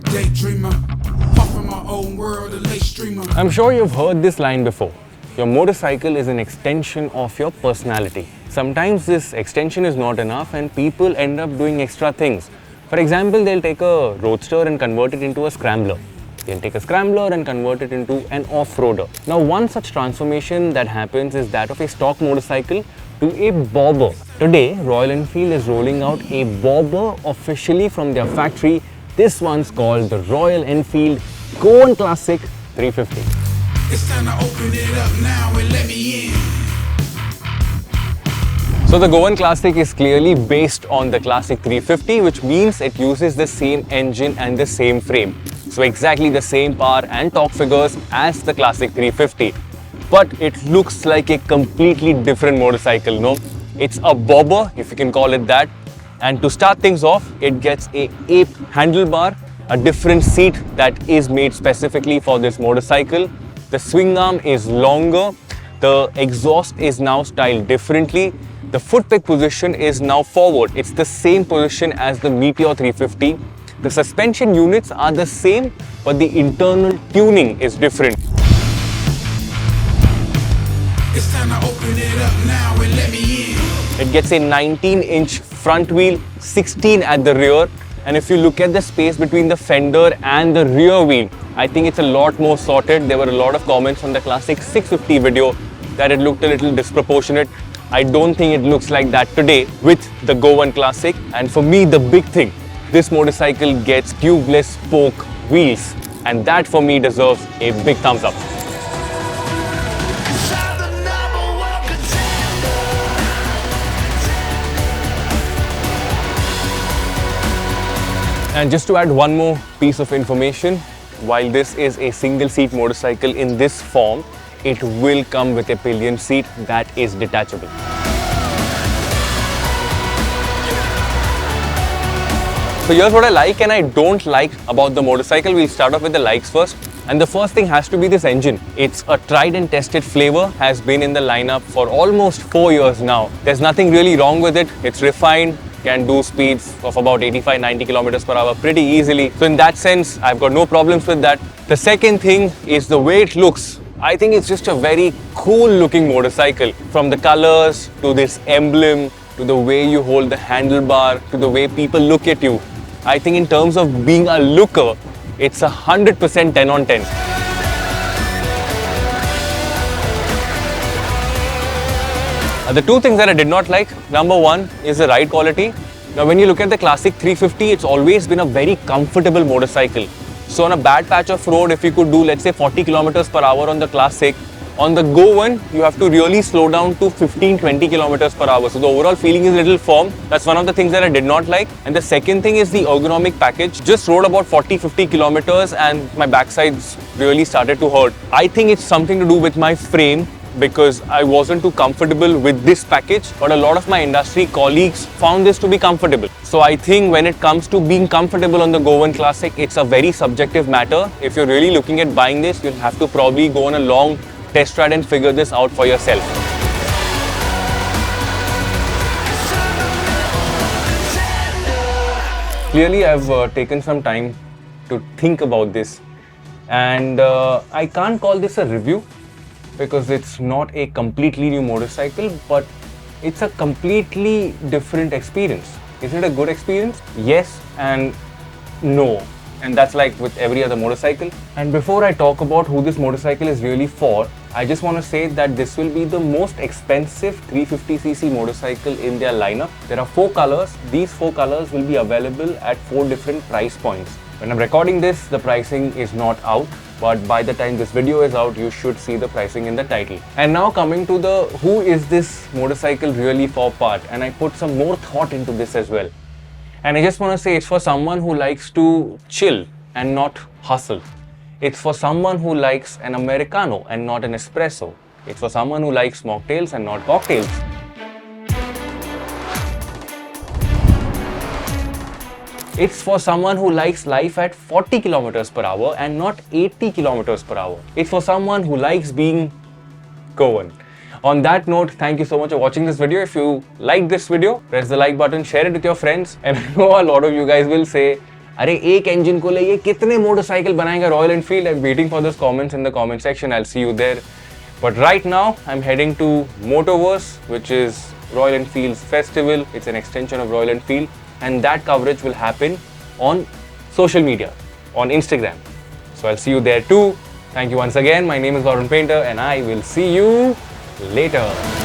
a daydreamer, puffing my own world, a late streamer. I'm sure you've heard this line before. Your motorcycle is an extension of your personality. Sometimes this extension is not enough and people end up doing extra things. For example, they'll take a roadster and convert it into a scrambler. They'll take a scrambler and convert it into an off-roader. Now, one such transformation that happens is that of a stock motorcycle to a bobber. Today, Royal Enfield is rolling out a bobber officially from their factory. This one's called the Royal Enfield Goan Classic 350. It's time to open it up now and let me in. So the Goan Classic is clearly based on the Classic 350, which means it uses the same engine and the same frame. So exactly the same power and torque figures as the Classic 350. But it looks like a completely different motorcycle, no? It's a bobber, if you can call it that. And to start things off, it gets a ape handlebar, a different seat that is made specifically for this motorcycle. The swing arm is longer. The exhaust is now styled differently. The foot peg position is now forward. It's the same position as the Meteor 350. The suspension units are the same, but the internal tuning is different. It's time to open it up now and let me in. It gets a 19-inch front wheel, 16 at the rear. And if you look at the space between the fender and the rear wheel, I think it's a lot more sorted. There were a lot of comments on the Classic 650 video that it looked a little disproportionate. I don't think it looks like that today with the Goan Classic. And for me, the big thing, this motorcycle gets tubeless spoke wheels. And that for me deserves a big thumbs up. And just to add one more piece of information, while this is a single seat motorcycle in this form, it will come with a pillion seat that is detachable. So here's what I like and I don't like about the motorcycle. We'll start off with the likes first. And the first thing has to be this engine. It's a tried and tested flavor, has been in the lineup for almost 4 years now. There's nothing really wrong with it. It's refined, can do speeds of about 85-90 kilometers per hour pretty easily. So in that sense, I've got no problems with that. The second thing is the way it looks. I think it's just a very cool looking motorcycle. From the colors, to this emblem, to the way you hold the handlebar, to the way people look at you. I think in terms of being a looker, it's 100% 10 on 10. The two things that I did not like, number one is the ride quality. Now when you look at the Classic 350, it's always been a very comfortable motorcycle. So on a bad patch of road, if you could do let's say 40 kilometers per hour on the Classic, on the Goan, you have to really slow down to 15-20 kilometers per hour. So the overall feeling is a little firm. That's one of the things that I did not like. And the second thing is the ergonomic package. Just rode about 40-50 kilometers and my backsides really started to hurt. I think it's something to do with my frame, because I wasn't too comfortable with this package, but a lot of my industry colleagues found this to be comfortable. So I think when it comes to being comfortable on the Goan Classic, it's a very subjective matter. If you're really looking at buying this, you'll have to probably go on a long test ride and figure this out for yourself. Clearly, I've taken some time to think about this, and I can't call this a review, because it's not a completely new motorcycle, but it's a completely different experience. Is it a good experience? Yes and no. And that's like with every other motorcycle. And before I talk about who this motorcycle is really for, I just want to say that this will be the most expensive 350cc motorcycle in their lineup. There are 4 colors. These 4 colors will be available at 4 different price points. When I'm recording this, the pricing is not out, but by the time this video is out, you should see the pricing in the title. And now coming to the who is this motorcycle really for part, and I put some more thought into this as well. And I just want to say it's for someone who likes to chill and not hustle. It's for someone who likes an Americano and not an espresso. It's for someone who likes mocktails and not cocktails. It's for someone who likes life at 40 kilometers per hour and not 80 kilometers per hour. It's for someone who likes being Goan. On that note, thank you so much for watching this video. If you like this video, press the like button, share it with your friends. And I know a lot of you guys will say, अरे एक engine को ले ये कितने motorcycle बनाएगा Royal Enfield? I'm waiting for those comments in the comment section. I'll see you there. But right now, I'm heading to Motoverse, which is Royal Enfield's festival. It's an extension of Royal Enfield, and that coverage will happen on social media, on Instagram. So I'll see you there too. Thank you once again. My name is Goan Painter, and I will see you later.